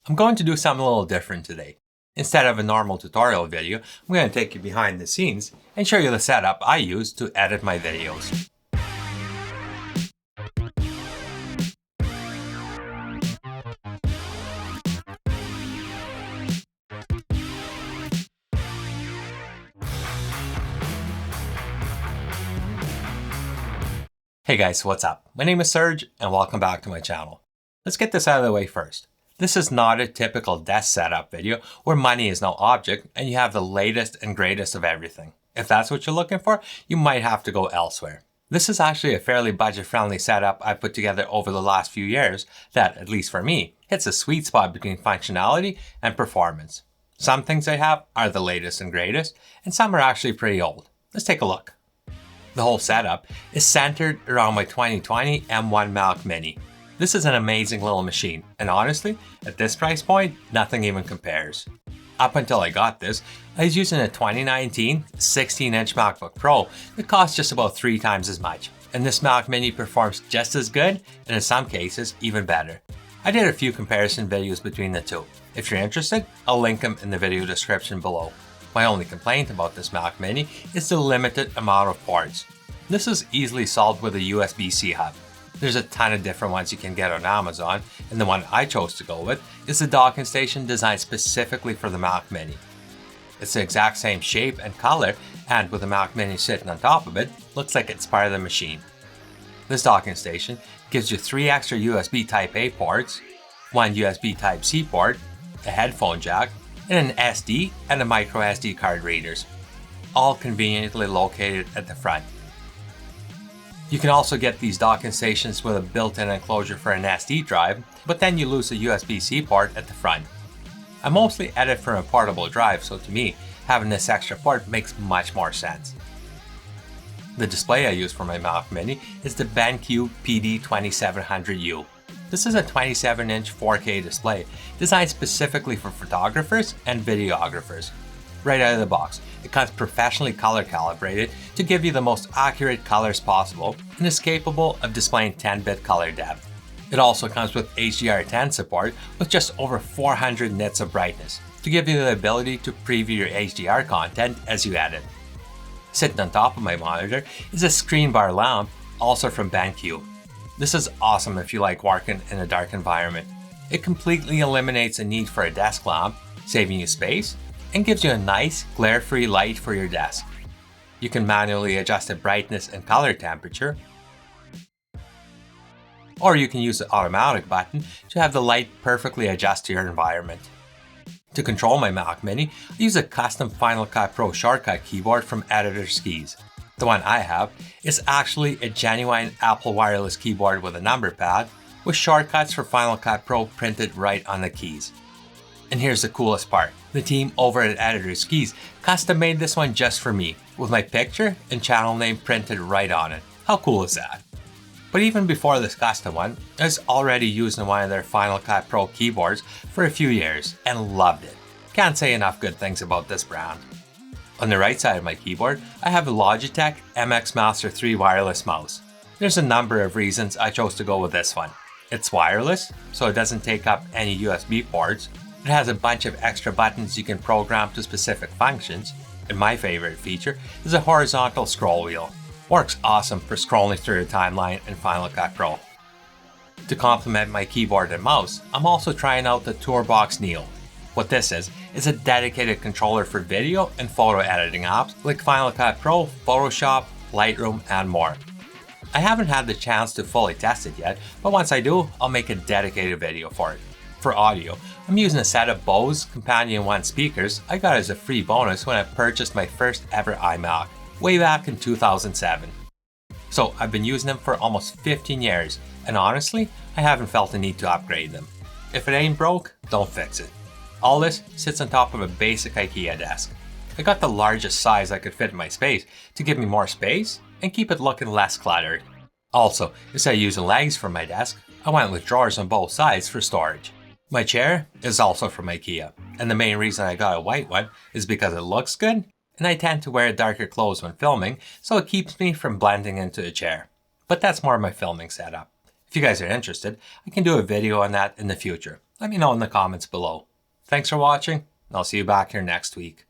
I'm going to do something a little different today. Instead of a normal tutorial video, I'm going to take you behind the scenes and show you the setup I use to edit my videos. Hey guys, what's up? My name is Serge and welcome back to my channel. Let's get this out of the way first. This is not a typical desk setup video where money is no object and you have the latest and greatest of everything. If that's what you're looking for, you might have to go elsewhere. This is actually a fairly budget-friendly setup I put together over the last few years that, at least for me, hits a sweet spot between functionality and performance. Some things I have are the latest and greatest, and some are actually pretty old. Let's take a look. The whole setup is centered around my 2020 M1 Mac Mini. This is an amazing little machine, and honestly, at this price point, nothing even compares. Up until I got this, I was using a 2019 16-inch MacBook Pro that cost just about 3 times as much, and this Mac Mini performs just as good, and in some cases, even better. I did a few comparison videos between the two. If you're interested, I'll link them in the video description below. My only complaint about this Mac Mini is the limited amount of ports. This is easily solved with a USB-C hub. There's a ton of different ones you can get on Amazon, and the one I chose to go with is the docking station designed specifically for the Mac Mini. It's the exact same shape and color, and with the Mac Mini sitting on top of it, looks like it's part of the machine. This docking station gives you 3 extra USB Type-A ports, 1 USB Type-C port, a headphone jack, and an SD and a micro SD card readers, all conveniently located at the front. You can also get these docking stations with a built-in enclosure for an SD drive, but then you lose the USB-C port at the front. I mostly edit from a portable drive, so to me, having this extra port makes much more sense. The display I use for my Mac Mini is the BenQ PD2700U. This is a 27-inch 4K display designed specifically for photographers and videographers. Right out of the box, it comes professionally color calibrated to give you the most accurate colors possible and is capable of displaying 10-bit color depth. It also comes with HDR10 support with just over 400 nits of brightness to give you the ability to preview your HDR content as you edit. Sitting on top of my monitor is a screen bar lamp, also from BenQ. This is awesome if you like working in a dark environment. It completely eliminates the need for a desk lamp, saving you space, and gives you a nice, glare-free light for your desk. You can manually adjust the brightness and color temperature, or you can use the automatic button to have the light perfectly adjust to your environment. To control my Mac Mini, I use a custom Final Cut Pro shortcut keyboard from Editor Skis. The one I have is actually a genuine Apple wireless keyboard with a number pad with shortcuts for Final Cut Pro printed right on the keys. And here's the coolest part. The team over at Editor Skis custom made this one just for me, with my picture and channel name printed right on it. How cool is that? But even before this custom one, I was already using one of their Final Cut Pro keyboards for a few years and loved it. Can't say enough good things about this brand. On the right side of my keyboard, I have a Logitech MX Master 3 wireless mouse. There's a number of reasons I chose to go with this one. It's wireless, so it doesn't take up any USB ports. It has a bunch of extra buttons you can program to specific functions, and my favorite feature is a horizontal scroll wheel. Works awesome for scrolling through your timeline in Final Cut Pro. To complement my keyboard and mouse, I'm also trying out the Tourbox Neo. What this is a dedicated controller for video and photo editing apps like Final Cut Pro, Photoshop, Lightroom, and more. I haven't had the chance to fully test it yet, but once I do, I'll make a dedicated video for it. For audio, I'm using a set of Bose Companion 1 speakers I got as a free bonus when I purchased my first ever iMac, way back in 2007. So I've been using them for almost 15 years, and honestly, I haven't felt the need to upgrade them. If it ain't broke, don't fix it. All this sits on top of a basic IKEA desk. I got the largest size I could fit in my space to give me more space and keep it looking less cluttered. Also, instead of using legs for my desk, I went with drawers on both sides for storage. My chair is also from IKEA, and the main reason I got a white one is because it looks good, and I tend to wear darker clothes when filming, so it keeps me from blending into a chair. But that's more of my filming setup. If you guys are interested, I can do a video on that in the future. Let me know in the comments below. Thanks for watching, and I'll see you back here next week.